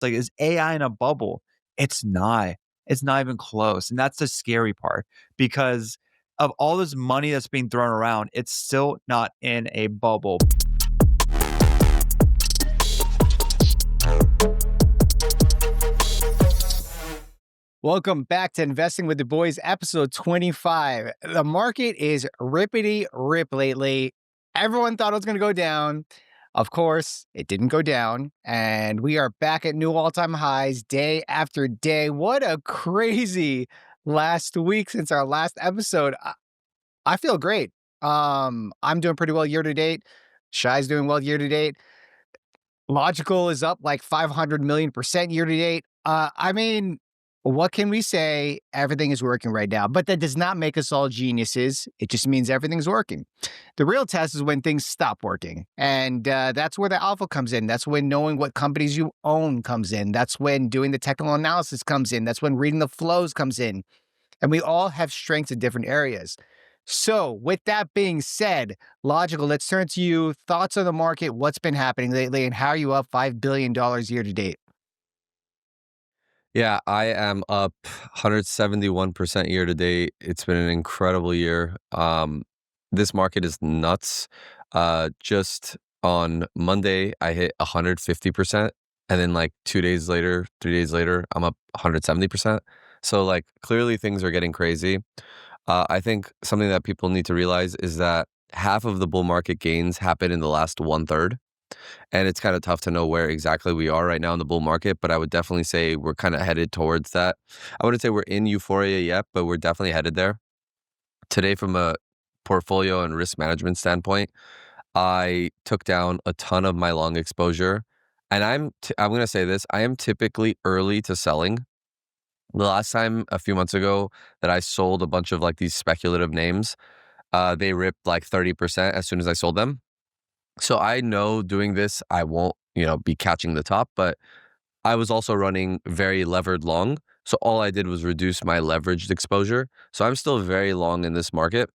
Like, is AI in a bubble? It's not. It's not even close. And that's the scary part because of all this money that's being thrown around, it's still not in a bubble. Welcome back to Investing with the Boys, episode 25. The market is rippity-rip lately. Everyone thought it was going to go down. Of course, it didn't go down, and we are back at new all-time highs day after day. What a crazy last week since our last episode. I feel great. I'm doing pretty well year to date. Shai's doing well year to date. Logical is up like 500 million% year to date. What can we say? Everything is working right now, but that does not make us all geniuses. It just means everything's working. The real test is when things stop working. And that's where the alpha comes in. That's when knowing what companies you own comes in. That's when doing the technical analysis comes in. That's when reading the flows comes in. And we all have strengths in different areas. So with that being said, Logical, let's turn to you. Thoughts on the market, what's been happening lately, and how are you up $5 billion year to date? Yeah, I am up 171% year to date. It's been an incredible year. This market is nuts. Just on Monday, I hit 150%. And then like 2 days later, 3 days later, I'm up 170%. So like clearly things are getting crazy. I think something that people need to realize is that half of the bull market gains happen in the last 1/3. And it's kind of tough to know where exactly we are right now in the bull market, but I would definitely say we're kind of headed towards that. I wouldn't say we're in euphoria yet, but we're definitely headed there. Today, from a portfolio and risk management standpoint, I took down a ton of my long exposure. And I'm going to say this, I am typically early to selling. The last time a few months ago that I sold a bunch of like these speculative names, they ripped like 30% as soon as I sold them. So I know doing this, I won't, be catching the top, but I was also running very levered long. So all I did was reduce my leveraged exposure. So I'm still very long in this market.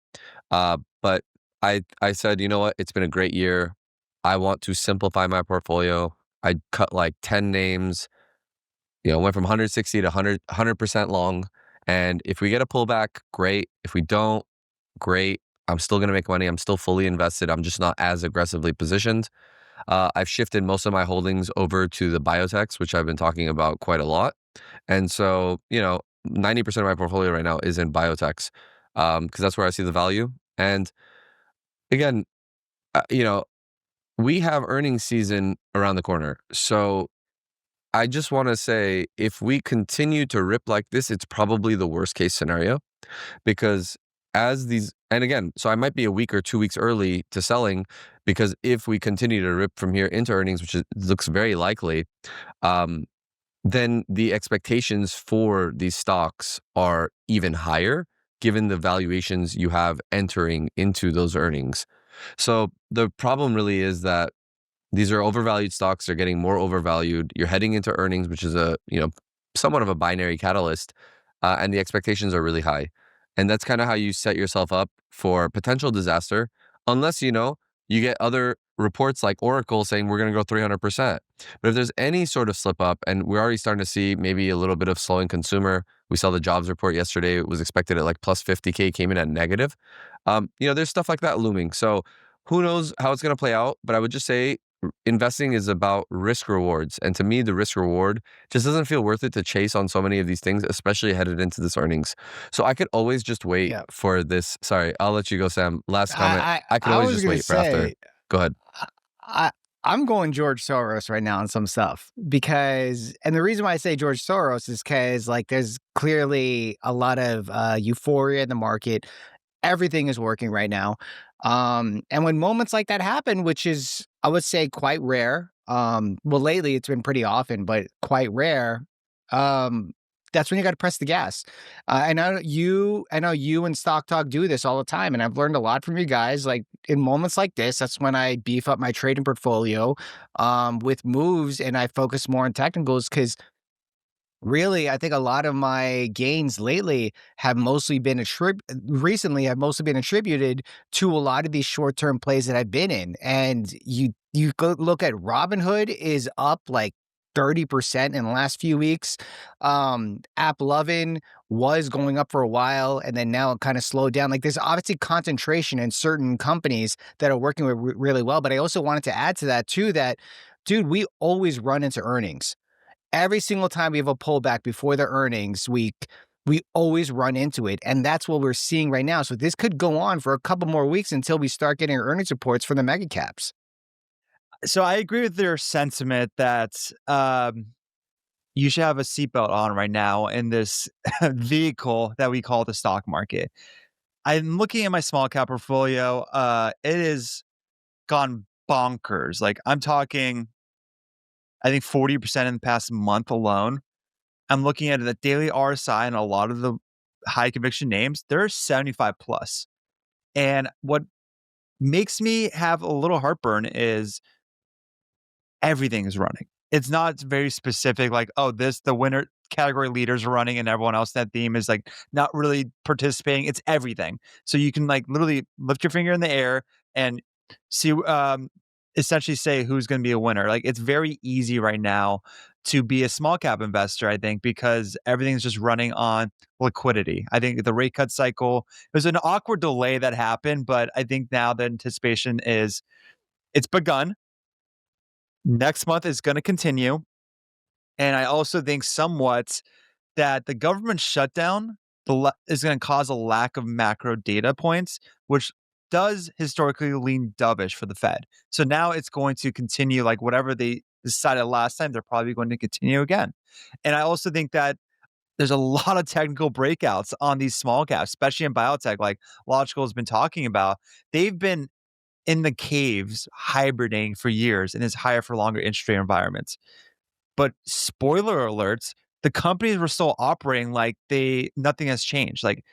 But I said, you know what? It's been a great year. I want to simplify my portfolio. I cut like 10 names, went from 160 to 100% long. And if we get a pullback, great. If we don't, great. I'm still going to make money. I'm still fully invested. I'm just not as aggressively positioned. I've shifted most of my holdings over to the biotechs, which I've been talking about quite a lot. And so, 90% of my portfolio right now is in biotechs because that's where I see the value. And again, we have earnings season around the corner. So I just want to say, if we continue to rip like this, it's probably the worst case scenario because and again, so I might be a week or 2 weeks early to selling because if we continue to rip from here into earnings, which looks very likely, then the expectations for these stocks are even higher given the valuations you have entering into those earnings. So the problem really is that these are overvalued stocks. They're getting more overvalued. You're heading into earnings, which is somewhat of a binary catalyst, and the expectations are really high. And that's kind of how you set yourself up for potential disaster, unless, you get other reports like Oracle saying we're going to go 300%. But if there's any sort of slip up, and we're already starting to see maybe a little bit of slowing consumer, we saw the jobs report yesterday. It was expected at like plus 50K, came in at negative. There's stuff like that looming. So who knows how it's going to play out, but I would just say investing is about risk rewards. And to me, the risk reward just doesn't feel worth it to chase on so many of these things, especially headed into this earnings. So I could always just wait for this. Sorry, I'll let you go, Sam. Last comment. I could always just wait for after. Go ahead. I'm going George Soros right now on some stuff and the reason why I say George Soros is because like there's clearly a lot of euphoria in the market. Everything is working right now. And when moments like that happen, which is, I would say, quite rare. Lately it's been pretty often, but quite rare. That's when you got to press the gas. I know you and Stock Talk do this all the time, and I've learned a lot from you guys. Like in moments like this, that's when I beef up my trading portfolio with moves, and I focus more on technicals because really, I think a lot of my gains lately have mostly been attributed to a lot of these short-term plays that I've been in. And you go look at Robinhood is up like 30% in the last few weeks. AppLovin was going up for a while, and then now it kind of slowed down. Like, there's obviously concentration in certain companies that are working really well. But I also wanted to add to that too, that, dude, we always run into earnings. Every single time we have a pullback before the earnings week, we always run into it. And that's what we're seeing right now. So this could go on for a couple more weeks until we start getting our earnings reports from the mega caps. So I agree with their sentiment that you should have a seatbelt on right now in this vehicle that we call the stock market. I'm looking at my small cap portfolio. It has gone bonkers. Like, I'm talking, I think 40% in the past month alone. I'm looking at the daily RSI and a lot of the high conviction names, they're 75 plus. And what makes me have a little heartburn is everything is running. It's not very specific, like, oh, the winner category leaders are running and everyone else in that theme is like not really participating. It's everything. So you can like literally lift your finger in the air and see, essentially say who's going to be a winner. Like, it's very easy right now to be a small cap investor, I think, because everything's just running on liquidity. I think the rate cut cycle, there's an awkward delay that happened, but I think now the anticipation is it's begun. Next month is going to continue. And I also think somewhat that the government shutdown is going to cause a lack of macro data points, which does historically lean dovish for the Fed. So now it's going to continue, like whatever they decided last time, they're probably going to continue again. And I also think that there's a lot of technical breakouts on these small caps, especially in biotech, like Logical has been talking about. They've been in the caves hibernating for years in this higher for longer interest rate environments. But spoiler alerts, the companies were still operating like nothing has changed. Like,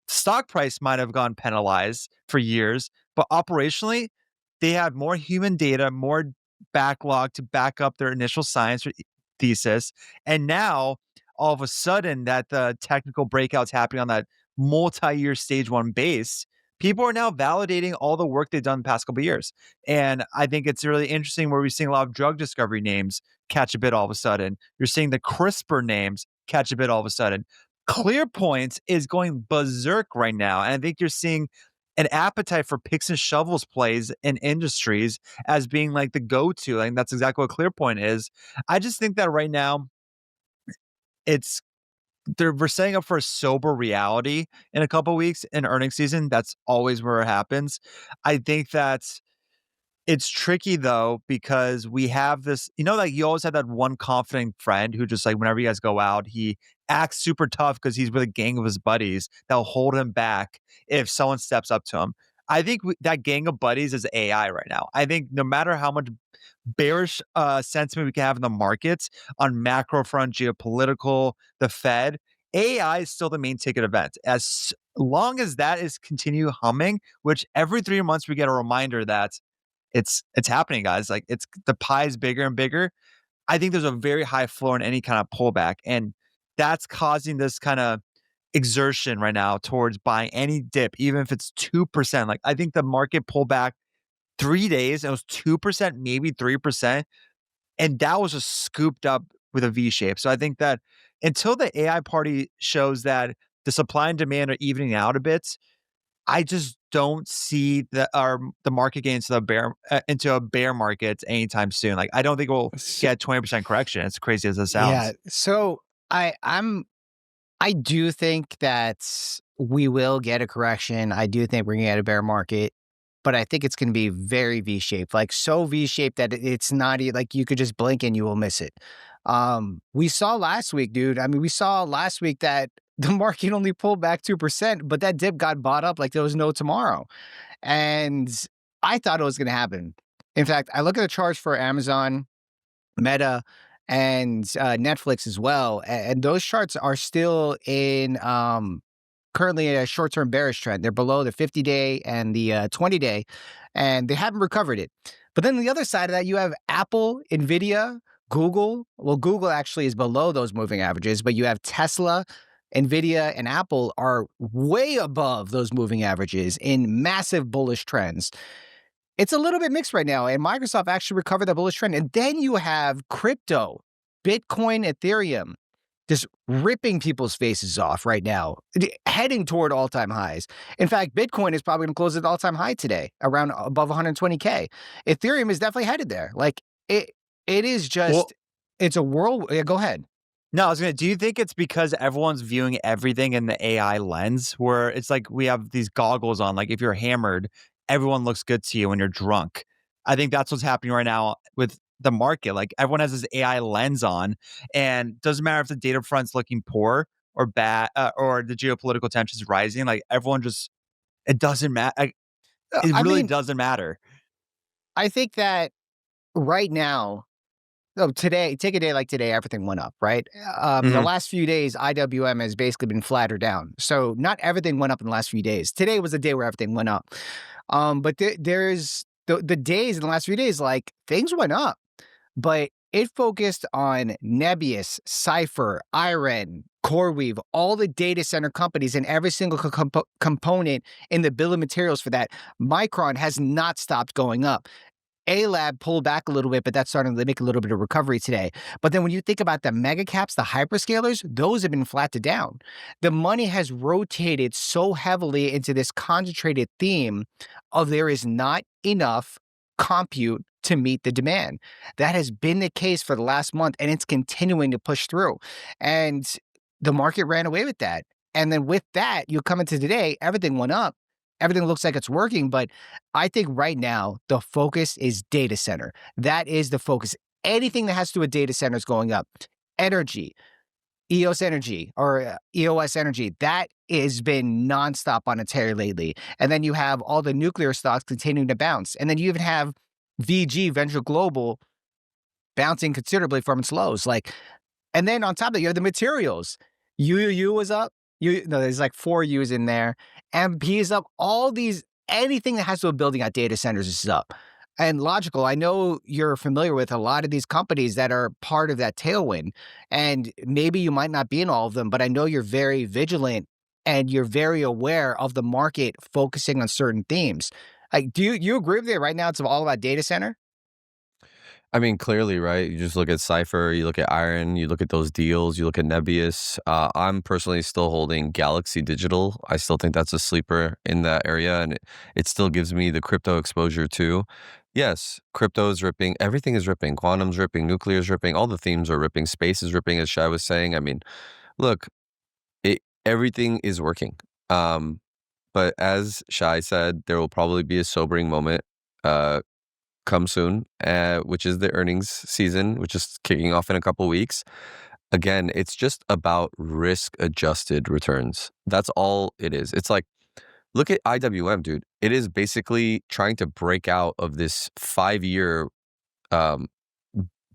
stock price might have gone penalized for years, but operationally, they had more human data, more backlog to back up their initial science thesis. And now, all of a sudden, that the technical breakout's happening on that multi-year stage one base, people are now validating all the work they've done the past couple of years. And I think it's really interesting where we're seeing a lot of drug discovery names catch a bid all of a sudden. You're seeing the CRISPR names catch a bid all of a sudden. ClearPoint is going berserk right now. And I think you're seeing an appetite for picks and shovels plays in industries as being like the go-to. And that's exactly what ClearPoint is. I just think that right now we're setting up for a sober reality in a couple of weeks in earnings season. That's always where it happens. I think that it's tricky though, because we have this, like you always have that one confident friend who just like whenever you guys go out, he acts super tough because he's with a gang of his buddies that'll hold him back if someone steps up to him. I think that gang of buddies is AI right now. I think no matter how much bearish sentiment we can have in the markets on macro front, geopolitical, the Fed, AI is still the main ticket event. As long as that is continue humming, which every 3 months we get a reminder that it's happening, guys. Like, it's the pie is bigger and bigger. I think there's a very high floor in any kind of pullback, and that's causing this kind of exertion right now towards buying any dip, even if it's 2%. Like, I think the market pulled back 3 days and it was 2%, maybe 3%, and that was just scooped up with a V shape. So I think that until the AI party shows that the supply and demand are evening out a bit, I just don't see the market getting into a bear market anytime soon. Like, I don't think we'll get 20% correction. As crazy as it sounds. Yeah. So I do think that we will get a correction. I do think we're going to get a bear market, but I think it's going to be very V-shaped, like so V-shaped that it's not like you could just blink and you will miss it. We saw last week, dude. I mean, we saw last week that the market only pulled back 2%, but that dip got bought up like there was no tomorrow. And I thought it was going to happen. In fact, I look at the charts for Amazon, Meta, and Netflix as well. And those charts are still in currently a short-term bearish trend. They're below the 50-day and the 20-day, and they haven't recovered it. But then on the other side of that, you have Apple, Nvidia, Google. Well, Google actually is below those moving averages, but you have Tesla, Nvidia, and Apple are way above those moving averages in massive bullish trends. It's a little bit mixed right now, and Microsoft actually recovered that bullish trend. And then you have crypto Bitcoin, Ethereum, just ripping people's faces off right now, heading toward all-time highs. In fact, Bitcoin is probably going to close at an all-time high today, around above 120K. Ethereum is definitely headed there. Like it is just, it's a world. Yeah, go ahead. No, I was gonna. Do you think it's because everyone's viewing everything in the AI lens, where it's like we have these goggles on? Like if you're hammered, everyone looks good to you when you're drunk. I think that's what's happening right now with the market. Like everyone has this AI lens on, and doesn't matter if the data front's looking poor or bad, or the geopolitical tensions rising. Like everyone just, it doesn't matter. It really doesn't matter. I think that right now. So today, take a day like today, everything went up, right? The last few days, IWM has basically been flat or down. So not everything went up in the last few days. Today was the day where everything went up. But there's the days in the last few days, like things went up, but it focused on NBIS, CIFR, IREN, CoreWeave, all the data center companies, and every single component in the bill of materials for that. Micron has not stopped going up. A-Lab pulled back a little bit, but that's starting to make a little bit of recovery today. But then when you think about the mega caps, the hyperscalers, those have been flat to down. The money has rotated so heavily into this concentrated theme of there is not enough compute to meet the demand. That has been the case for the last month, and it's continuing to push through. And the market ran away with that. And then with that, you come into today, everything went up. Everything looks like it's working, but I think right now the focus is data center. That is the focus. Anything that has to do with data center is going up. Energy, EOS Energy or EOS Energy, that has been nonstop on a tear lately. And then you have all the nuclear stocks continuing to bounce. And then you even have VG, Venture Global, bouncing considerably from its lows. And then on top of it, you have the materials. UUU was up. There's like 4 U's in there. MP is up. All these, anything that has to do with building out data centers is up. And logical, I know you're familiar with a lot of these companies that are part of that tailwind. And maybe you might not be in all of them, but I know you're very vigilant and you're very aware of the market focusing on certain themes. Like, do you agree with it right now? It's all about data center? I mean, clearly, right? You just look at CIFR, you look at IREN, you look at those deals, you look at NBIS. I'm personally still holding Galaxy Digital. I still think that's a sleeper in that area, and it still gives me the crypto exposure too. Yes, crypto is ripping. Everything is ripping. Quantum's ripping. Nuclear is ripping. All the themes are ripping. Space is ripping, as Shai was saying. I mean, look, everything is working. But as Shai said, there will probably be a sobering moment come soon, which is the earnings season, which is kicking off in a couple weeks. Again, it's just about risk-adjusted returns. That's all it is. It's like, look at IWM, dude. It is basically trying to break out of this 5-year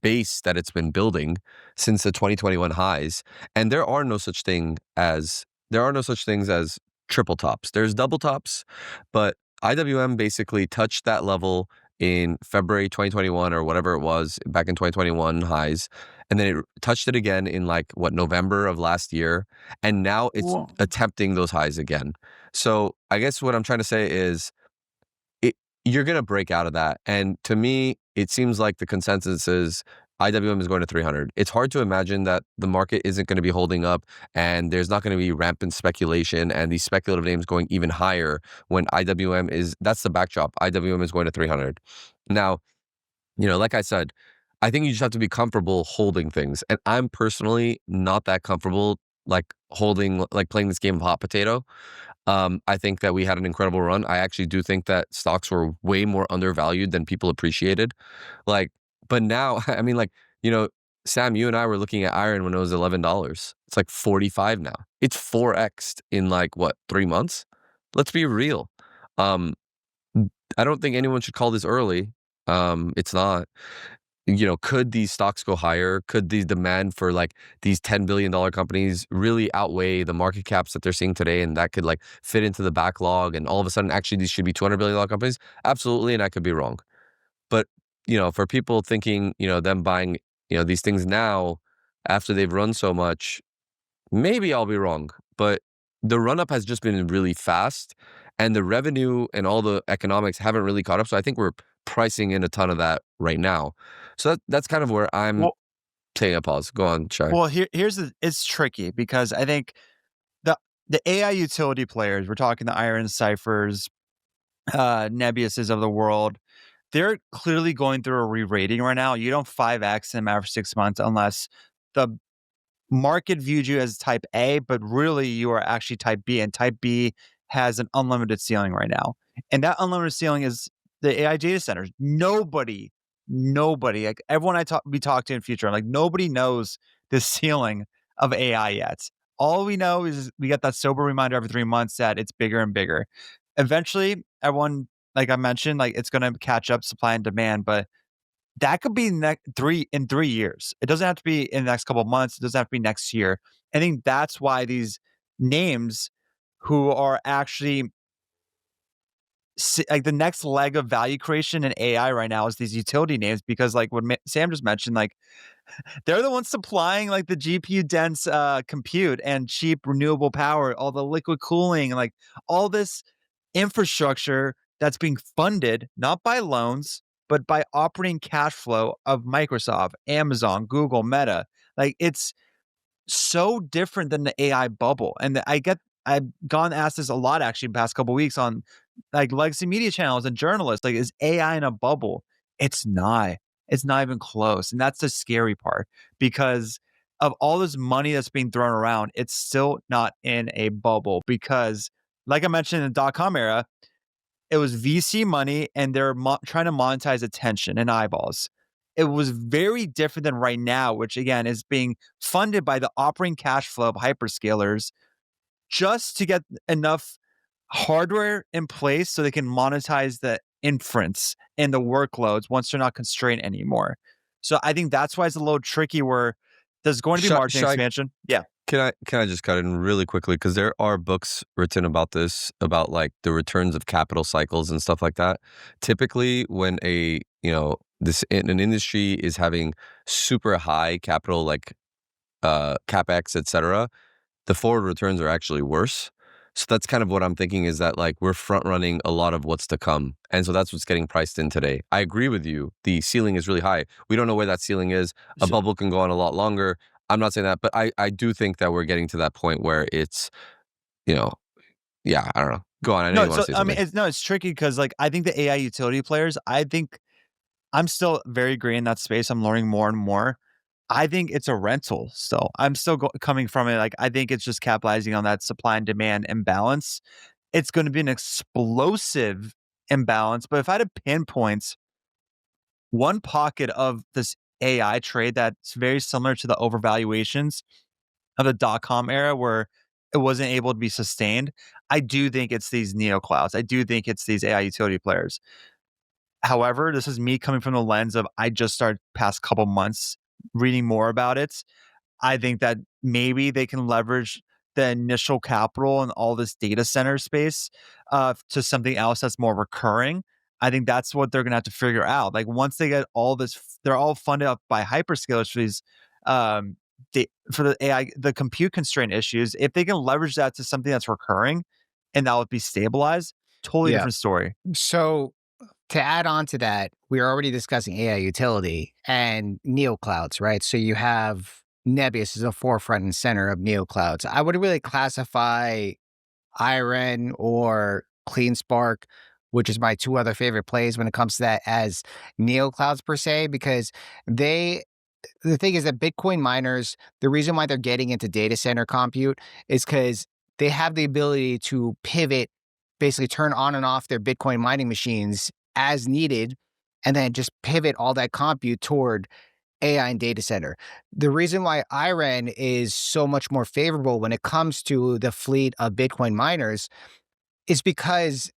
base that it's been building since the 2021 highs, and there are no such things as triple tops. There's double tops, but IWM basically touched that level in February 2021 or whatever it was back in 2021 highs. And then it touched it again in November of last year. And now it's attempting those highs again. So I guess what I'm trying to say is you're going to break out of that. And to me, it seems like the consensus is IWM is going to 300. It's hard to imagine that the market isn't going to be holding up and there's not going to be rampant speculation and these speculative names going even higher when IWM that's the backdrop. IWM is going to 300. Now, like I said, I think you just have to be comfortable holding things. And I'm personally not that comfortable playing this game of hot potato. I think that we had an incredible run. I actually do think that stocks were way more undervalued than people appreciated. But now, I mean, Sam, you and I were looking at IREN when it was $11. It's like 45 now. It's 4x'd in 3 months? Let's be real. I don't think anyone should call this early. It's not. Could these stocks go higher? Could the demand for these $10 billion companies really outweigh the market caps that they're seeing today? And that could fit into the backlog. And all of a sudden, actually, these should be $200 billion companies? Absolutely. And I could be wrong. But, for people thinking, them buying, these things now after they've run so much, maybe I'll be wrong. But the run up has just been really fast and the revenue and all the economics haven't really caught up. So I think we're pricing in a ton of that right now. So that's kind of where I'm taking a pause. Go on, Shai. Well, it's tricky because I think the AI utility players, we're talking the IREN ciphers, Nebuses of the world, they're clearly going through a re-rating right now. You don't 5x in a matter of 6 months unless the market viewed you as type A, but really you are actually type B, and type B has an unlimited ceiling right now. And that unlimited ceiling is the AI data centers. Nobody, like everyone we talk to in future, like nobody knows the ceiling of AI yet. All we know is we get that sober reminder every 3 months that it's bigger and bigger. Eventually, everyone, like I mentioned, like it's going to catch up supply and demand, but that could be in 3 years. It doesn't have to be in the next couple of months. It doesn't have to be next year. I think that's why these names who are actually like the next leg of value creation in AI right now is these utility names, because like what Sam just mentioned, like they're the ones supplying like the GPU dense compute and cheap renewable power, all the liquid cooling, and like all this infrastructure that's being funded not by loans, but by operating cash flow of Microsoft, Amazon, Google, Meta. Like it's so different than the AI bubble. And I've gone asked this a lot actually the past couple of weeks on like legacy media channels and journalists. Like, is AI in a bubble? It's not. It's not even close. And that's the scary part, because of all this money that's being thrown around, it's still not in a bubble. Because, like I mentioned in the dot-com era, it was VC money and they're trying to monetize attention and eyeballs. It was very different than right now, which again is being funded by the operating cash flow of hyperscalers just to get enough hardware in place so they can monetize the inference and the workloads once they're not constrained anymore. So I think that's why it's a little tricky, where there's going to be margin expansion. Yeah. Can I just cut in really quickly, because there are books written about this, about like the returns of capital cycles and stuff like that. Typically, when an industry is having super high capital, like capex, etc., the forward returns are actually worse. So that's kind of what I'm thinking, is that like we're front running a lot of what's to come. And so that's what's getting priced in today. I agree with you. The ceiling is really high. We don't know where that ceiling is. A bubble can go on a lot longer. I'm not saying that, but I do think that we're getting to that point where it's, I don't know. Go on. I know you want to say something. It's tricky because like I think the AI utility players, I think I'm still very green in that space. I'm learning more and more. I think it's a rental still. I'm still coming from it. Like, I think it's just capitalizing on that supply and demand imbalance. It's going to be an explosive imbalance. But if I had to pinpoint one pocket of this AI trade that's very similar to the overvaluations of the dot-com era where it wasn't able to be sustained, I do think it's these neoclouds. I do think it's these AI utility players. However, this is me coming from the lens of I just started past couple months reading more about it. I think that maybe they can leverage the initial capital and all this data center space to something else that's more recurring. I think that's what they're going to have to figure out. Like once they get all this, they're all funded up by hyperscalers for these, for the AI, the compute constraint issues. If they can leverage that to something that's recurring and that would be stabilized, totally different story. So to add on to that, we are already discussing AI utility and neoclouds, right? So you have Nebius as a forefront and center of neoclouds. I would really classify IREN or CleanSpark, which is my two other favorite plays when it comes to that, as neoclouds per se, because the thing is that Bitcoin miners, the reason why they're getting into data center compute is because they have the ability to pivot, basically turn on and off their Bitcoin mining machines as needed, and then just pivot all that compute toward AI and data center. The reason why IREN is so much more favorable when it comes to the fleet of Bitcoin miners is because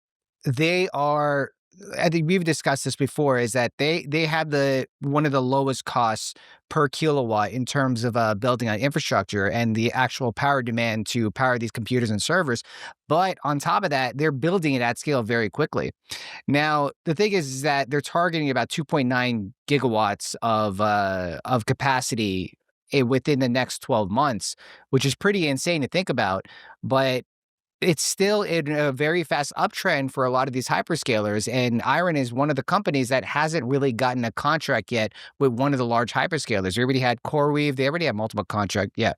they are, I think we've discussed this before, is that they have one of the lowest costs per kilowatt in terms of building on infrastructure and the actual power demand to power these computers and servers. But on top of that, they're building it at scale very quickly. Now, the thing is that they're targeting about 2.9 gigawatts of capacity within the next 12 months, which is pretty insane to think about. But it's still in a very fast uptrend for a lot of these hyperscalers. And IREN is one of the companies that hasn't really gotten a contract yet with one of the large hyperscalers. We already had CoreWeave. They already have multiple contracts. Yeah.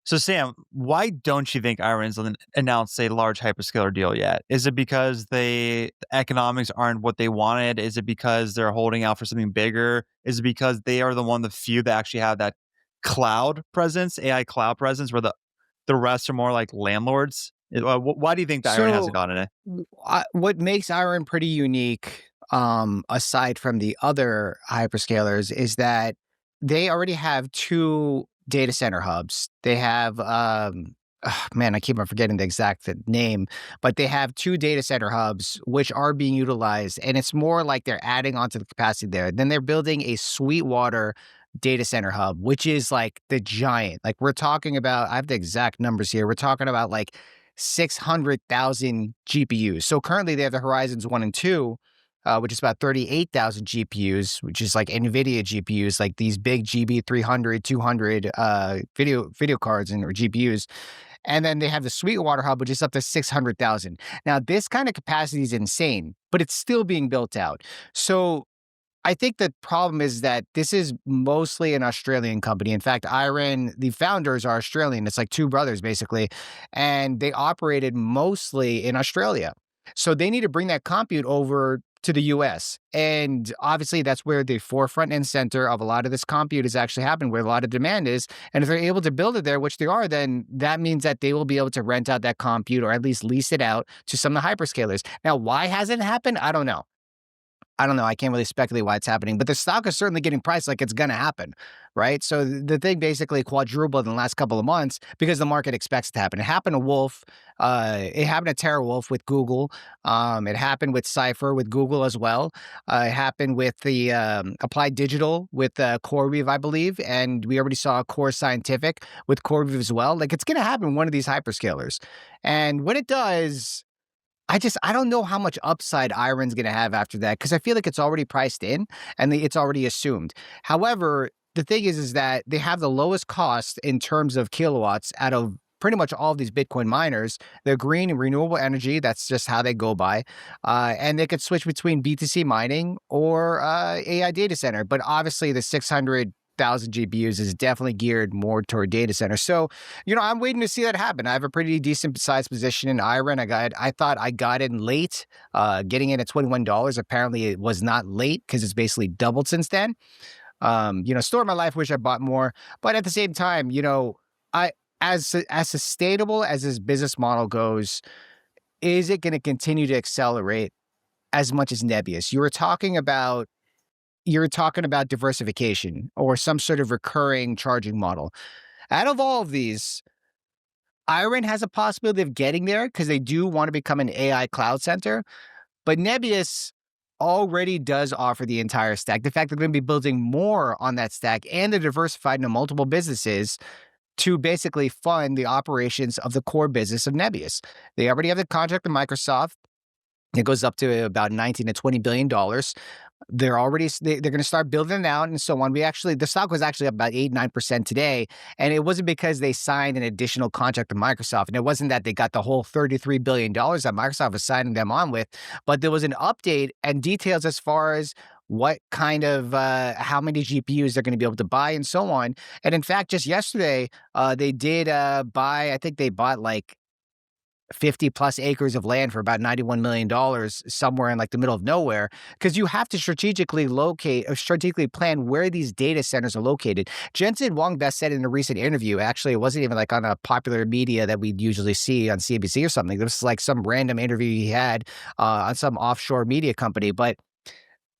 So, Sam, why don't you think IREN's announced a large hyperscaler deal yet? Is it because the economics aren't what they wanted? Is it because they're holding out for something bigger? Is it because they are the few that actually have that cloud presence, AI cloud presence, where the rest are more like landlords? Why do you think the IREN hasn't gotten it? What makes IREN pretty unique, aside from the other hyperscalers, is that they already have 2 data center hubs. They have, man, I keep on forgetting the exact name, but they have 2 data center hubs which are being utilized, and it's more like they're adding onto the capacity there. Then they're building a Sweetwater data center hub, which is like the giant. Like we're talking about, I have the exact numbers here. We're talking about like 600,000 GPUs. So currently they have the Horizons 1 and 2, which is about 38,000 GPUs, which is like NVIDIA GPUs, like these big GB300, 200 video cards or GPUs. And then they have the Sweetwater hub, which is up to 600,000. Now, this kind of capacity is insane, but it's still being built out. So I think the problem is that this is mostly an Australian company. In fact, IREN, the founders are Australian. It's like 2 brothers, basically. And they operated mostly in Australia. So they need to bring that compute over to the US. And obviously, that's where the forefront and center of a lot of this compute is actually happening, where a lot of demand is. And if they're able to build it there, which they are, then that means that they will be able to rent out that compute or at least lease it out to some of the hyperscalers. Now, why hasn't it happened? I don't know. I can't really speculate why it's happening, but the stock is certainly getting priced like it's going to happen, right? So the thing basically quadrupled in the last couple of months because the market expects it to happen. It happened to Wolf. It happened to TeraWolf with Google. It happened with Cipher with Google as well. It happened with the Applied Digital with CoreWeave, I believe. And we already saw Core Scientific with CoreWeave as well. Like it's going to happen one of these hyperscalers. And when it does, I don't know how much upside IREN's going to have after that, because I feel like it's already priced in and it's already assumed. However, the thing is that they have the lowest cost in terms of kilowatts out of pretty much all of these Bitcoin miners. They're green and renewable energy. That's just how they go by. And they could switch between BTC mining or AI data center. But obviously the 600,000 GPUs is definitely geared more toward data center. So, I'm waiting to see that happen. I have a pretty decent sized position in IREN. I thought I got in late, getting in at $21. Apparently it was not late because it's basically doubled since then. Story of my life, wish I bought more. But at the same time, as sustainable as this business model goes, is it going to continue to accelerate as much as Nebius? You were talking about diversification or some sort of recurring charging model. Out of all of these, IREN has a possibility of getting there because they do want to become an AI cloud center. But Nebius already does offer the entire stack. The fact that they're going to be building more on that stack, and they're diversified into multiple businesses to basically fund the operations of the core business of Nebius. They already have the contract with Microsoft. It goes up to about $19 to $20 billion. They're going to start building it out and so on. The stock was actually up about 8-9% today. And it wasn't because they signed an additional contract with Microsoft. And it wasn't that they got the whole $33 billion that Microsoft was signing them on with, but there was an update and details as far as what kind of, how many GPUs they're going to be able to buy and so on. And in fact, just yesterday, they did buy, I think they bought like 50 plus acres of land for about $91 million somewhere in like the middle of nowhere, because you have to strategically plan where these data centers are located. Jensen Huang best said in a recent interview, actually, it wasn't even like on a popular media that we'd usually see on CNBC or something. This was like some random interview he had on some offshore media company. But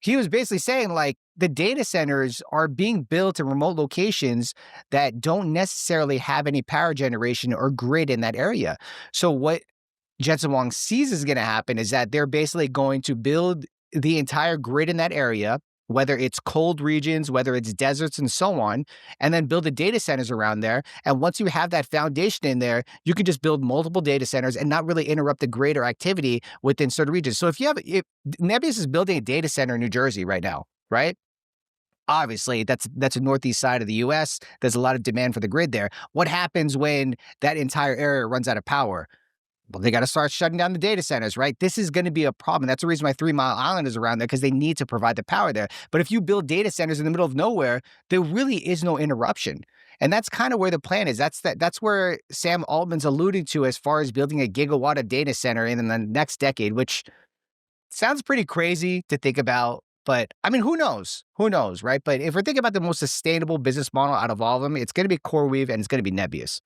he was basically saying like the data centers are being built in remote locations that don't necessarily have any power generation or grid in that area. So what Jensen Huang sees is going to happen is that they're basically going to build the entire grid in that area, whether it's cold regions, whether it's deserts and so on, and then build the data centers around there. And once you have that foundation in there, you can just build multiple data centers and not really interrupt the grid or activity within certain regions. So if Nebius is building a data center in New Jersey right now, right? Obviously, that's a northeast side of the U.S. There's a lot of demand for the grid there. What happens when that entire area runs out of power? Well, they got to start shutting down the data centers, right? This is going to be a problem. That's the reason why 3 Mile Island is around there, because they need to provide the power there. But if you build data centers in the middle of nowhere, there really is no interruption. And that's kind of where the plan is. That's where Sam Altman's alluding to as far as building a gigawatt of data center in the next decade, which sounds pretty crazy to think about. But I mean, who knows? Who knows, right? But if we're thinking about the most sustainable business model out of all of them, it's going to be CoreWeave and it's going to be Nebius.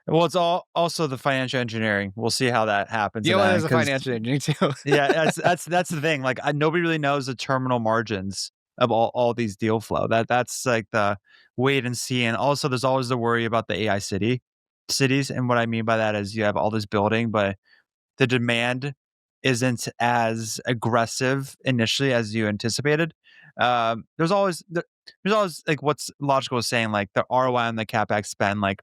Well, it's also the financial engineering. We'll see how that happens. Yeah, well, there's a financial engineering too. Yeah, that's the thing. Like, nobody really knows the terminal margins of all these deal flow. That's like the wait and see. And also, there's always the worry about the AI cities. And what I mean by that is you have all this building, but the demand isn't as aggressive initially as you anticipated. There's always like what's logical is saying, like the ROI on the CapEx spend, like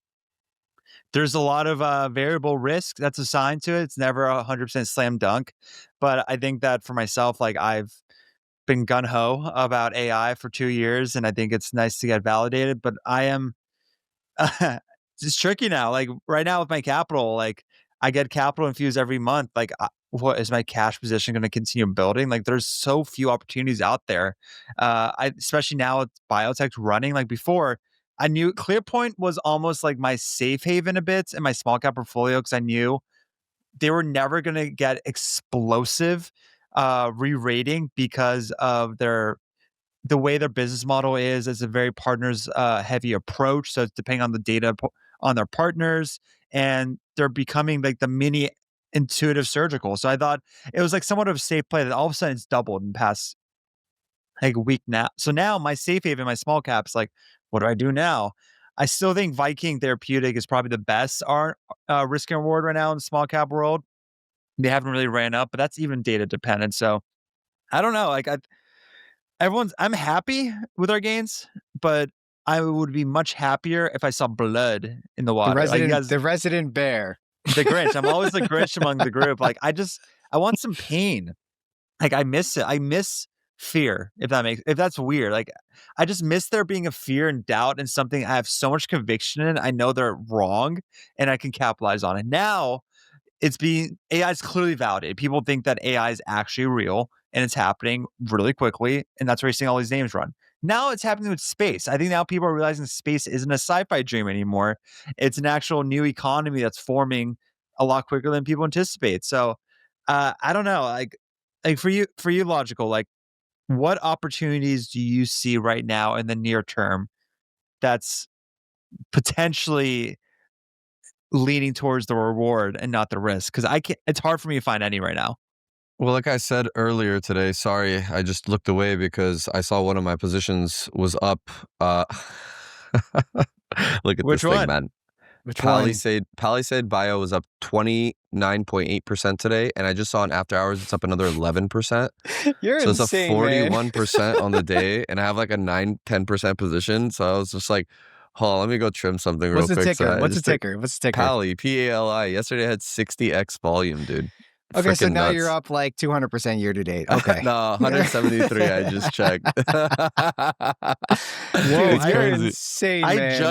there's a lot of variable risk that's assigned to it. It's never 100% slam dunk. But I think that for myself, like I've been gun ho about AI for 2 years, and I think it's nice to get validated. But I am it's tricky now. Like right now with my capital, like I get capital infused every month. Like, what is my cash position going to continue building? Like, there's so few opportunities out there. Especially now with biotech running. Like before, I knew ClearPoint was almost like my safe haven a bit in my small cap portfolio because I knew they were never going to get explosive re-rating because of the way their business model is. It's a very partners heavy approach. So it's depending on the data on their partners, and they're becoming like the mini Intuitive Surgical. So I thought it was like somewhat of a safe play that all of a sudden it's doubled in the past like week now. So now my safe haven, my small caps, like, what do I do now? I still think Viking Therapeutic is probably the best risk and reward right now in the small cap world. They haven't really ran up, but that's even data dependent. So I don't know. Like I'm happy with our gains, but I would be much happier if I saw blood in the water. The resident bear. The Grinch. I'm always the Grinch among the group. Like I want some pain. Like I miss it. I miss fear, if that's weird. Like I just miss there being a fear and doubt in something I have so much conviction in. I know they're wrong and I can capitalize on it. Now AI is clearly validated. People think that AI is actually real and it's happening really quickly. And that's where you're seeing all these names run. Now it's happening with space. I think now people are realizing space isn't a sci-fi dream anymore. It's an actual new economy that's forming a lot quicker than people anticipate. So I don't know. Like for you, Logical, like what opportunities do you see right now in the near term that's potentially leaning towards the reward and not the risk? Because it's hard for me to find any right now. Well, like I said earlier today, sorry, I just looked away because I saw one of my positions was up. Look at Which this one? thing, man. Palisade Bio was up 29.8% today, and I just saw in after hours it's up another 11%. You're so insane, it's up 41% on the day, and I have like a 9-10% position. So I was just like, hold on, let me go trim something real quick. What's the ticker? PALI, PALI. Yesterday I had 60x volume, dude. Okay, so now nuts. you're up like 200% year to date. Okay. No, 173. I just checked. Whoa, you're insane, man.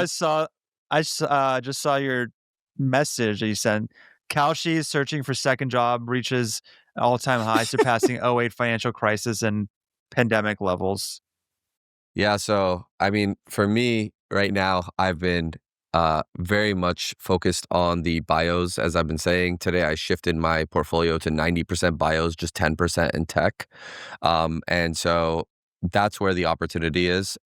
I just saw your message that you sent. Kalshi is searching for second job, reaches all-time high, surpassing 08 financial crisis and pandemic levels. Yeah, so I mean, for me right now, I've been very much focused on the bios. As I've been saying today, I shifted my portfolio to 90% bios, just 10% in tech. And so that's where the opportunity is.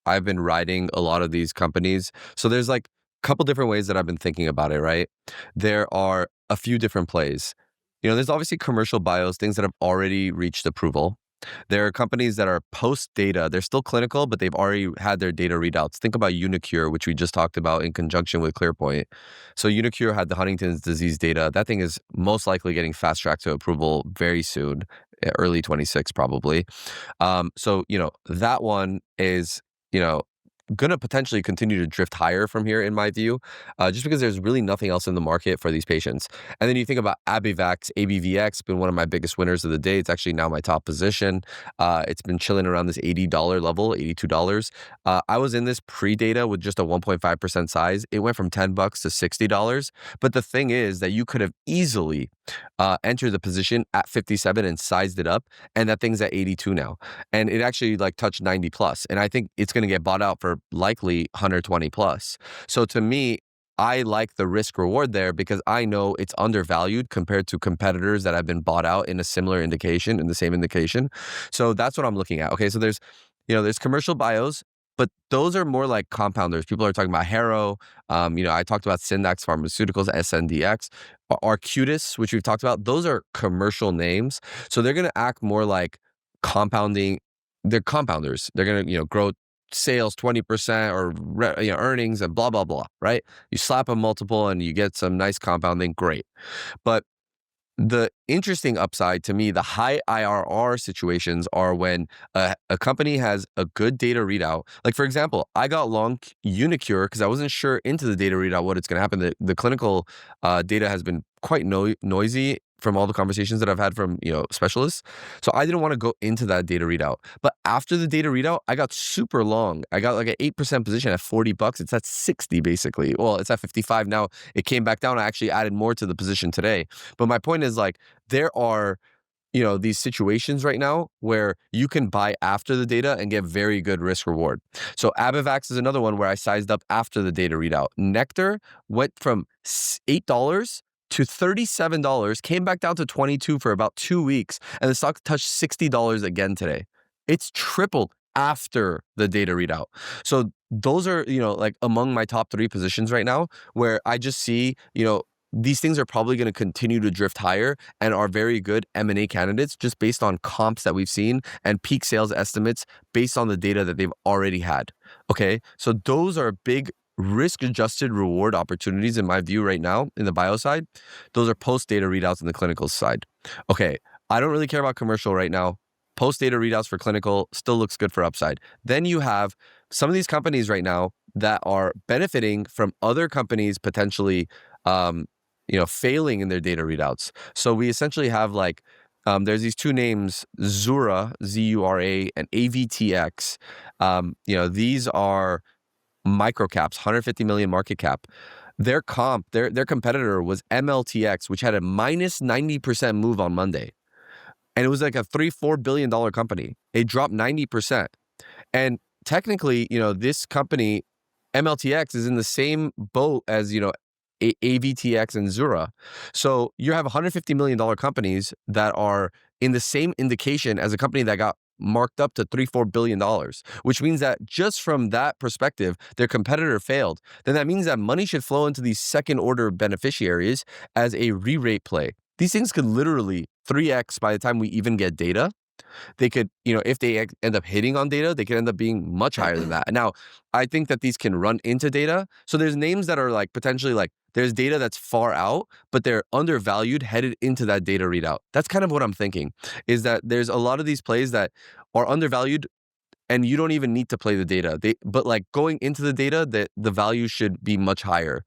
I've been riding a lot of these companies. So there's like a couple different ways that I've been thinking about it, right? There are a few different plays. There's obviously commercial bios, things that have already reached approval. There are companies that are post-data. They're still clinical, but they've already had their data readouts. Think about Unicure, which we just talked about in conjunction with ClearPoint. So Unicure had the Huntington's disease data. That thing is most likely getting fast-tracked to approval very soon, early 26 probably. So, that one is, going to potentially continue to drift higher from here, in my view, just because there's really nothing else in the market for these patients. And then you think about ABVX, ABVX, been one of my biggest winners of the day. It's actually now my top position. It's been chilling around this $80 level, $82. I was in this pre-data with just a 1.5% size. It went from $10 to $60. But the thing is that you could have easily entered the position at 57 and sized it up, and that thing's at 82 now. And it actually like touched 90 plus. And I think it's going to get bought out for likely 120 plus. So to me, I like the risk reward there because I know it's undervalued compared to competitors that have been bought out in a similar indication, in the same indication. So that's what I'm looking at. Okay, so there's commercial bios, but those are more like compounders. People are talking about HROW. I talked about Syndax Pharmaceuticals, SNDX, Arcutis, which we've talked about. Those are commercial names. So they're going to act more like compounding. They're compounders. They're going to, grow sales 20% or earnings and blah, blah, blah, right? You slap a multiple and you get some nice compounding, great. But the interesting upside to me, the high IRR situations are when a company has a good data readout. Like, for example, I got long Unicure because I wasn't sure into the data readout what it's going to happen. The clinical data has been quite noisy from all the conversations that I've had from specialists. So I didn't want to go into that data readout. But after the data readout, I got super long. I got like an 8% position at $40. It's at 60 basically. Well, it's at 55 now. It came back down. I actually added more to the position today. But my point is like there are these situations right now where you can buy after the data and get very good risk reward. So ABVX is another one where I sized up after the data readout. Nectar went from $8 to $37, came back down to 22 for about 2 weeks, and the stock touched $60 again today. It's tripled after the data readout. So those are, like among my top 3 positions right now where I just see, these things are probably going to continue to drift higher and are very good M&A candidates just based on comps that we've seen and peak sales estimates based on the data that they've already had. Okay, so those are big risk-adjusted reward opportunities in my view right now in the bio side. Those are post-data readouts in the clinical side. Okay, I don't really care about commercial right now. Post-data readouts for clinical still looks good for upside. Then you have some of these companies right now that are benefiting from other companies potentially failing in their data readouts. So we essentially have like, there's these 2 names, Zura, Z-U-R-A, and AVTX. These are microcaps, 150 million market cap. Their competitor was MLTX, which had a minus 90% move on Monday. And it was like a $3-4 billion company. It dropped 90%. And technically, this company, MLTX, is in the same boat as, AVTX and Zura. So you have $150 million companies that are in the same indication as a company that got marked up to $3-4 billion, which means that just from that perspective, their competitor failed. Then that means that money should flow into these second order beneficiaries as a re-rate play. These things could literally 3x by the time we even get data. They could, if they end up hitting on data, they could end up being much higher than that. Now, I think that these can run into data. So there's names that are like potentially like there's data that's far out, but they're undervalued headed into that data readout. That's kind of what I'm thinking, is that there's a lot of these plays that are undervalued and you don't even need to play the data. But like going into the data, the value should be much higher,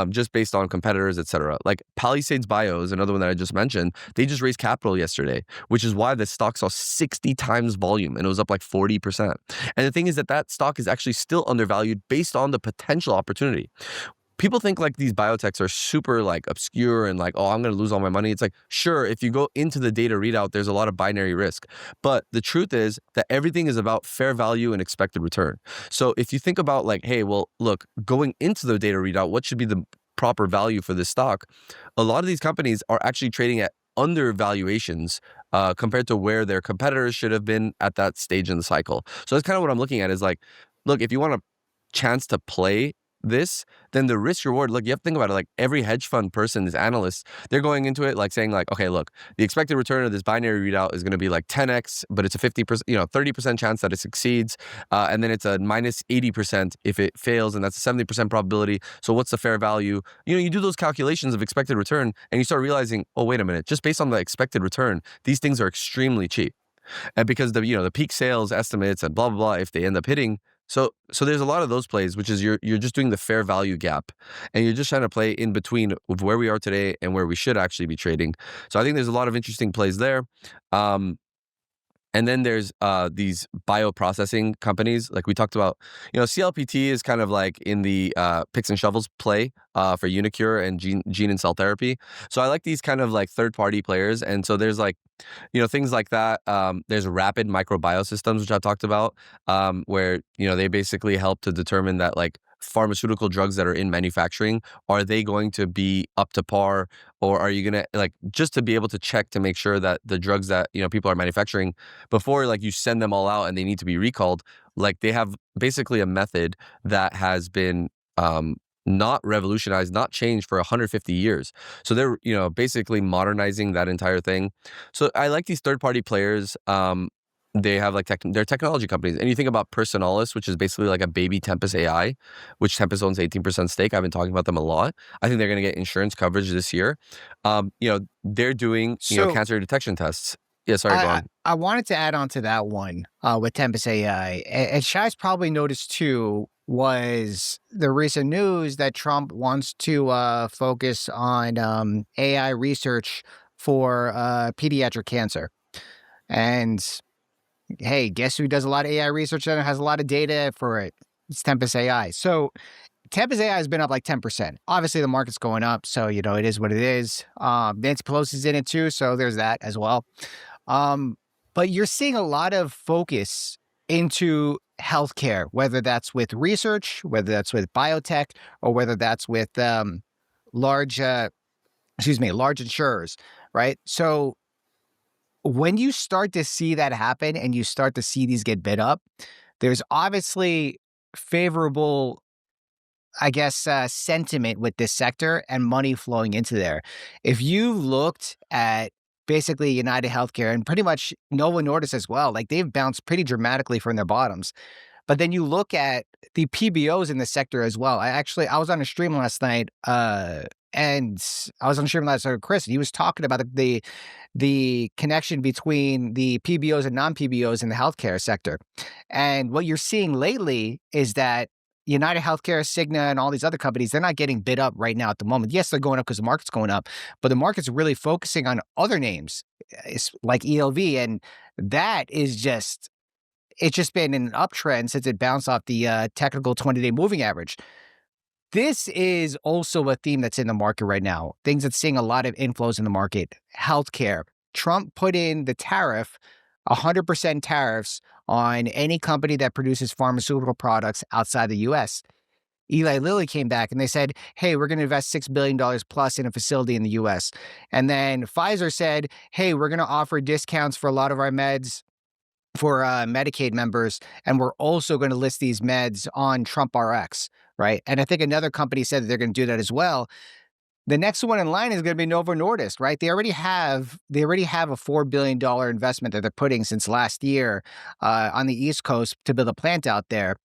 just based on competitors, etc. Like Palisades Bio is another one that I just mentioned. They just raised capital yesterday, which is why the stock saw 60 times volume and it was up like 40%. And the thing is that stock is actually still undervalued based on the potential opportunity. People think like these biotechs are super like obscure and like, oh, I'm going to lose all my money. It's like, sure, if you go into the data readout, there's a lot of binary risk. But the truth is that everything is about fair value and expected return. So if you think about like, hey, well, look, going into the data readout, what should be the proper value for this stock? A lot of these companies are actually trading at undervaluations compared to where their competitors should have been at that stage in the cycle. So that's kind of what I'm looking at is like, look, if you want a chance to play this, then the risk reward, look, you have to think about it. Like every hedge fund person, this analyst, they're going into it like saying like, okay, look, the expected return of this binary readout is going to be like 10x, but it's a 50%, 30% chance that it succeeds. And then it's a minus 80% if it fails. And that's a 70% probability. So what's the fair value? You do those calculations of expected return and you start realizing, oh, wait a minute, just based on the expected return, these things are extremely cheap. And because the peak sales estimates and blah, blah, blah, if they end up hitting, So there's a lot of those plays, which is you're just doing the fair value gap, and you're just trying to play in between of where we are today and where we should actually be trading. So I think there's a lot of interesting plays there. And then there's these bioprocessing companies, like we talked about. CLPT is kind of like in the picks and shovels play for Unicure and gene and cell therapy. So I like these kind of like third-party players. And so there's like, things like that. There's rapid microbiosystems, which I talked about, where, they basically help to determine that like pharmaceutical drugs that are in manufacturing, are they going to be up to par, or are you going to like just to be able to check to make sure that the drugs that, people are manufacturing before like you send them all out and they need to be recalled, like they have basically a method that has been not revolutionized, not changed for 150 years. So they're, basically modernizing that entire thing. So I like these third-party players. They have like they're technology companies. And you think about Personalis, which is basically like a baby Tempest AI, which Tempest owns 18% stake. I've been talking about them a lot. I think they're going to get insurance coverage this year. They're doing, cancer detection tests. Yeah, sorry, go on. I wanted to add on to that one with Tempest AI. And Shai's probably noticed too, was the recent news that Trump wants to focus on AI research for pediatric cancer. And hey, guess who does a lot of AI research and has a lot of data for it? It's Tempest AI. So Tempest AI has been up like 10%. Obviously, the market's going up, so, it is what it is. Nancy Pelosi's in it too, so there's that as well. But you're seeing a lot of focus into healthcare, whether that's with research, whether that's with biotech, or whether that's with large insurers, right? So when you start to see that happen and you start to see these get bid up, there's obviously favorable, sentiment with this sector and money flowing into there. If you looked at basically United Healthcare and pretty much Novo Nordisk as well, like they've bounced pretty dramatically from their bottoms. But then you look at the PBOs in the sector as well. I was on a stream last night, and I was on a stream last night with Chris, and he was talking about the connection between the PBOs and non-PBOs in the healthcare sector. And what you're seeing lately is that United Healthcare, Cigna, and all these other companies, they're not getting bid up right now at the moment. Yes, they're going up because the market's going up, but the market's really focusing on other names like ELV, and that is just... it's just been in an uptrend since it bounced off the technical 20-day moving average. This is also a theme that's in the market right now. Things that's seeing a lot of inflows in the market. Healthcare. Trump put in the tariff, 100% tariffs on any company that produces pharmaceutical products outside the U.S. Eli Lilly came back and they said, hey, we're going to invest $6 billion plus in a facility in the U.S. And then Pfizer said, hey, we're going to offer discounts for a lot of our meds for Medicaid members, and we're also going to list these meds on Trump RX, right? And I think another company said that they're going to do that as well. The next one in line is going to be Novo Nordisk, right? They already have a $4 billion investment that they're putting since last year on the East Coast to build a plant out there.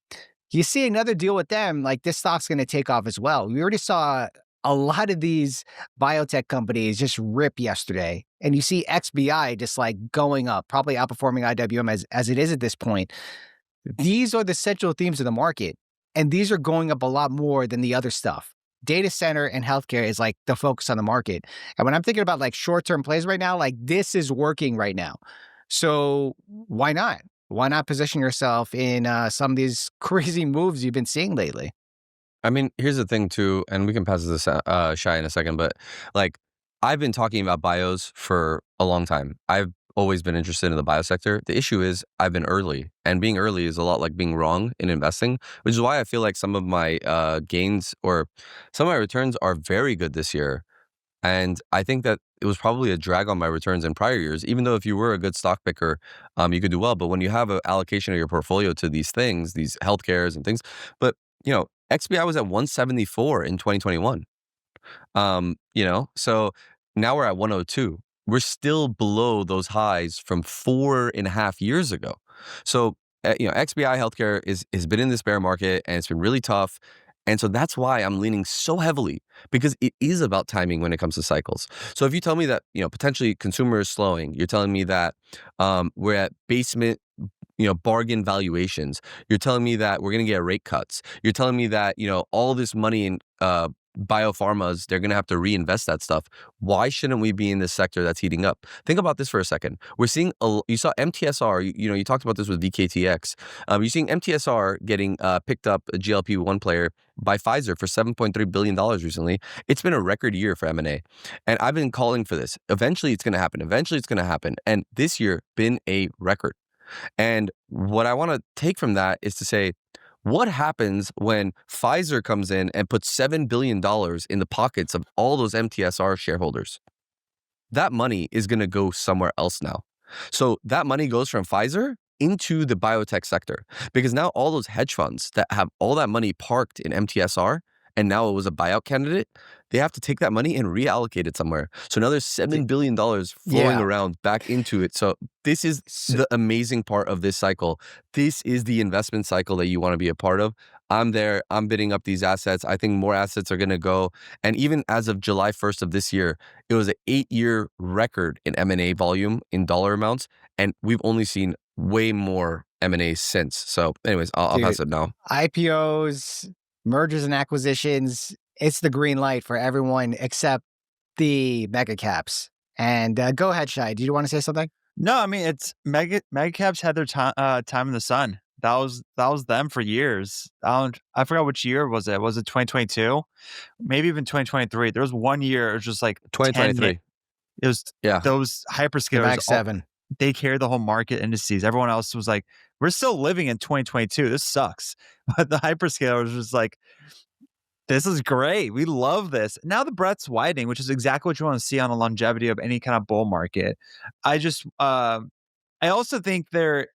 You see another deal with them, like this stock's going to take off as well. We already saw a lot of these biotech companies just rip yesterday. And you see XBI just like going up, probably outperforming IWM as it is at this point. These are the central themes of the market. And these are going up a lot more than the other stuff. Data center and healthcare is like the focus on the market. And when I'm thinking about like short-term plays right now, like this is working right now. So why not? Why not position yourself in some of these crazy moves you've been seeing lately? I mean, here's the thing too, and we can pass this Shai in a second, but like I've been talking about bios for a long time. I've always been interested in the bio sector. The issue is I've been early, and being early is a lot like being wrong in investing, which is why I feel like some of my gains or some of my returns are very good this year. And I think that it was probably a drag on my returns in prior years, even though if you were a good stock picker, you could do well. But when you have an allocation of your portfolio to these things, these healthcares and things, but XBI was at 174 in 2021. So now we're at 102. We're still below those highs from 4.5 years ago. So, XBI healthcare has been in this bear market and it's been really tough. And so that's why I'm leaning so heavily, because it is about timing when it comes to cycles. So if you tell me that, potentially consumer is slowing, you're telling me that we're at basement, bargain valuations. You're telling me that we're going to get rate cuts. You're telling me that, all this money in biopharmas, they're going to have to reinvest that stuff. Why shouldn't we be in this sector that's heating up? Think about this for a second. We're seeing, you saw MTSR, you talked about this with VKTX. You're seeing MTSR getting picked up, a GLP-1 player, by Pfizer for $7.3 billion recently. It's been a record year for M&A. And I've been calling for this. Eventually it's going to happen. And this year been a record. And what I want to take from that is to say, what happens when Pfizer comes in and puts $7 billion in the pockets of all those MTSR shareholders? That money is going to go somewhere else now. So that money goes from Pfizer into the biotech sector, because now all those hedge funds that have all that money parked in MTSR, and now it was a buyout candidate, they have to take that money and reallocate it somewhere. So now there's $7 billion flowing around back into it. So this is the amazing part of this cycle. This is the investment cycle that you want to be a part of. I'm there. I'm bidding up these assets. I think more assets are going to go. And even as of July 1st of this year, it was an 8-year record in M&A volume in dollar amounts. And we've only seen way more M&A since. So anyways, I'll pass it now. IPOs, mergers and acquisitions, it's the green light for everyone except the mega caps. And go ahead, Shai. Do you want to say something? No, I mean, it's mega caps had their time in the sun. That was them for years. I forgot which year was it. Was it 2022? Maybe even 2023. There was 1 year. It was just like 2023. It was those hyperscalers. Max 7. They carried the whole market indices. Everyone else was like, we're still living in 2022. This sucks. But the hyperscalers was like, this is great. We love this. Now the breadth's widening, which is exactly what you want to see on the longevity of any kind of bull market. I also think there's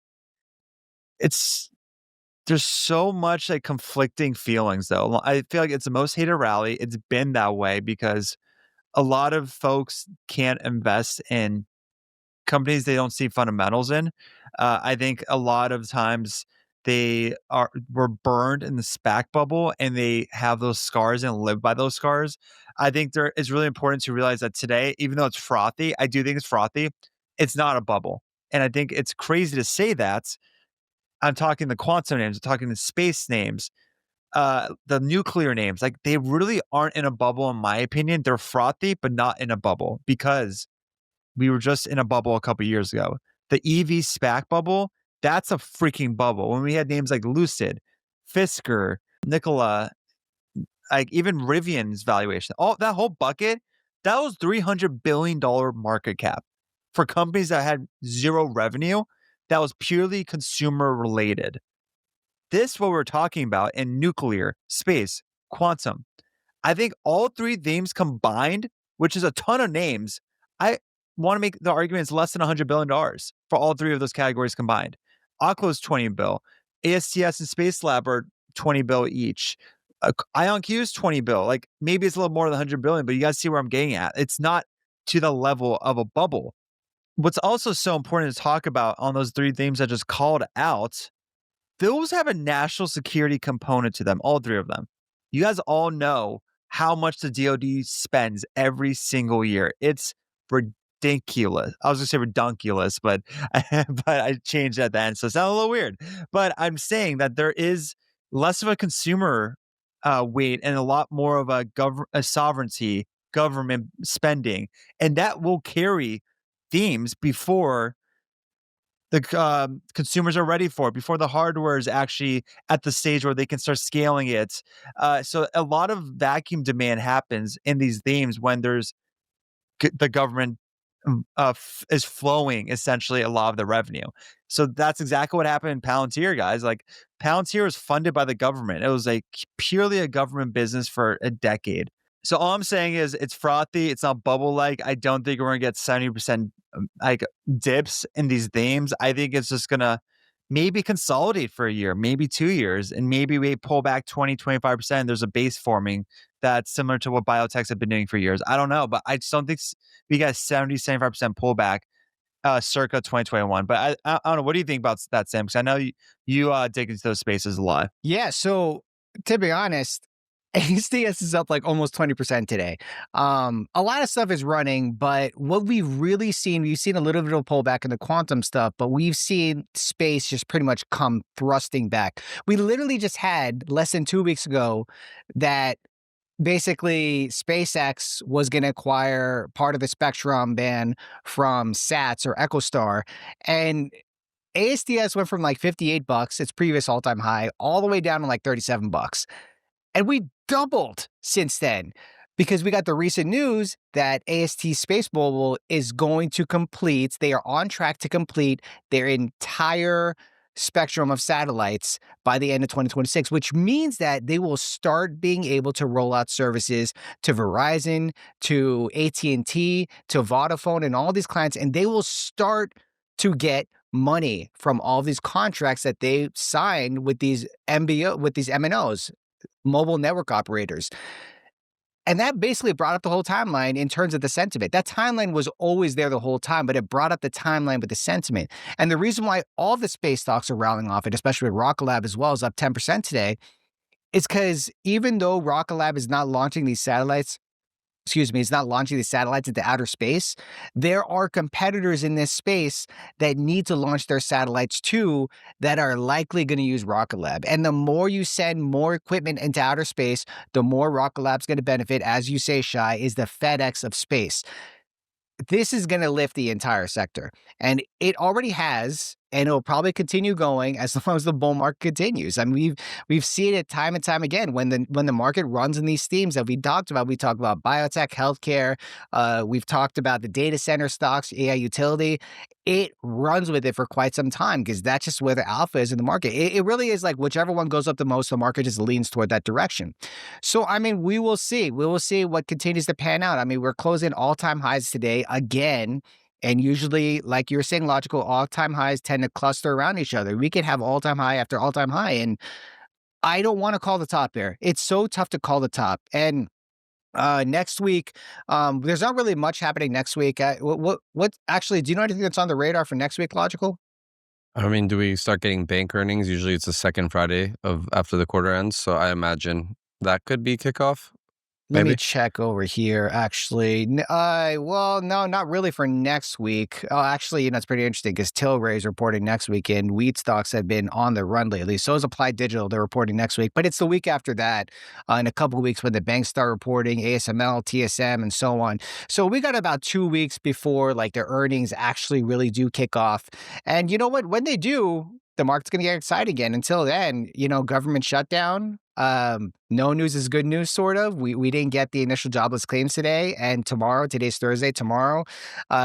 so much like conflicting feelings though. I feel like it's the most hated rally. It's been that way because a lot of folks can't invest in companies they don't see fundamentals in. I think a lot of times were burned in the SPAC bubble and they have those scars and live by those scars. I think it's really important to realize that today, even though it's frothy, I do think it's frothy, it's not a bubble. And I think it's crazy to say that. I'm talking the quantum names, I'm talking the space names, the nuclear names. Like they really aren't in a bubble, in my opinion. They're frothy, but not in a bubble because we were just in a bubble a couple years ago. The EV SPAC bubble, that's a freaking bubble. When we had names like Lucid, Fisker, Nikola, like even Rivian's valuation, all that whole bucket, that was $300 billion market cap for companies that had zero revenue. That was purely consumer related. This, what we're talking about in nuclear, space, quantum. I think all three themes combined, which is a ton of names, I want to make the argument it's less than $100 billion for all three of those categories combined. Oklo's 20 bill, ASTS and Space Lab are 20 bill each. IonQ's 20 bill. Like maybe it's a little more than 100 billion, but you guys see where I'm getting at. It's not to the level of a bubble. What's also so important to talk about on those three themes I just called out, those have a national security component to them, all three of them. You guys all know how much the DoD spends every single year. It's ridiculous. I was going to say redunculous, but I changed at the end, so it sounded a little weird. But I'm saying that there is less of a consumer weight and a lot more of a sovereignty, government spending, and that will carry themes before the consumers are ready for it, before the hardware is actually at the stage where they can start scaling it. So a lot of vacuum demand happens in these themes when there's the government is flowing essentially a lot of the revenue. So that's exactly what happened in Palantir, guys. Like Palantir was funded by the government. It was like purely a government business for a decade. So all I'm saying is it's frothy. It's not bubble-like. I don't think we're going to get 70% like dips in these themes. I think it's just going to maybe consolidate for a year, maybe 2 years, and maybe we pull back 20, 25%. There's a base forming that's similar to what biotechs have been doing for years. I don't know, but I just don't think we got 70, 75% pullback circa 2021. But I don't know. What do you think about that, Sam? Because I know you dig into those spaces a lot. Yeah. So to be honest, ASTS is up like almost 20% today. A lot of stuff is running, but what we've really seen, we've seen a little bit of a pullback in the quantum stuff, but we've seen space just pretty much come thrusting back. We literally just had less than 2 weeks ago that basically SpaceX was going to acquire part of the Spectrum band from SATS or EchoStar, and ASTS went from like $58, its previous all-time high, all the way down to like $37. And we doubled since then because we got the recent news that AST Space Mobile is going to complete, they are on track to complete their entire spectrum of satellites by the end of 2026, which means that they will start being able to roll out services to Verizon, to AT&T, to Vodafone, and all these clients, and they will start to get money from all these contracts that they signed with these MNOs, mobile network operators. And that basically brought up the whole timeline in terms of the sentiment. That timeline was always there the whole time, but it brought up the timeline with the sentiment. And the reason why all the space stocks are rallying off it, especially with Rocket Lab as well, is up 10% today, is because even though Rocket Lab is not launching these satellites, it's not launching these satellites into outer space, there are competitors in this space that need to launch their satellites too that are likely going to use Rocket Lab. And the more you send more equipment into outer space, the more Rocket Lab's going to benefit. As you say, Shai, is the FedEx of space. This is going to lift the entire sector. And it already has, and it'll probably continue going as long as the bull market continues. I mean, we've seen it time and time again when the market runs in these themes that we talked about. We talked about biotech, healthcare. We've talked about the data center stocks, AI utility. It runs with it for quite some time because that's just where the alpha is in the market. It really is like whichever one goes up the most, the market just leans toward that direction. So, I mean, we will see. We will see what continues to pan out. I mean, we're closing all-time highs today again. And usually, like you were saying, logical, all-time highs tend to cluster around each other. We could have all-time high after all-time high. And I don't want to call the top here. It's so tough to call the top. And next week, there's not really much happening next week. What actually, do you know anything that's on the radar for next week, Logical? I mean, do we start getting bank earnings? Usually it's the second Friday of after the quarter ends. So I imagine that could be kickoff. Let me Maybe. check over here, actually. Well, no, not really for next week. Oh, actually, it's pretty interesting because Tilray is reporting next weekend. Wheat stocks have been on the run lately. So is Applied Digital. They're reporting next week. But it's the week after that, in a couple of weeks when the banks start reporting, ASML, TSM, and so on. So we got about 2 weeks before like their earnings actually really do kick off. And you know what? When they do, the market's going to get excited again. Until then, government shutdown. No news is good news, sort of. We didn't get the initial jobless claims today, and today's Thursday, tomorrow,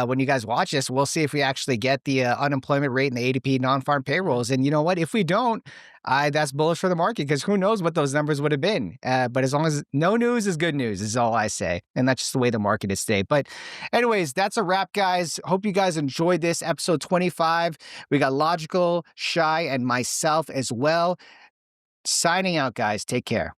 when you guys watch this, we'll see if we actually get the unemployment rate and the ADP non-farm payrolls. And you know what? If we don't, that's bullish for the market because who knows what those numbers would have been. But as long as no news is good news is all I say. And that's just the way the market is today. But anyways, that's a wrap, guys. Hope you guys enjoyed this episode 25. We got Logical, Shai, and myself as well. Signing out, guys. Take care.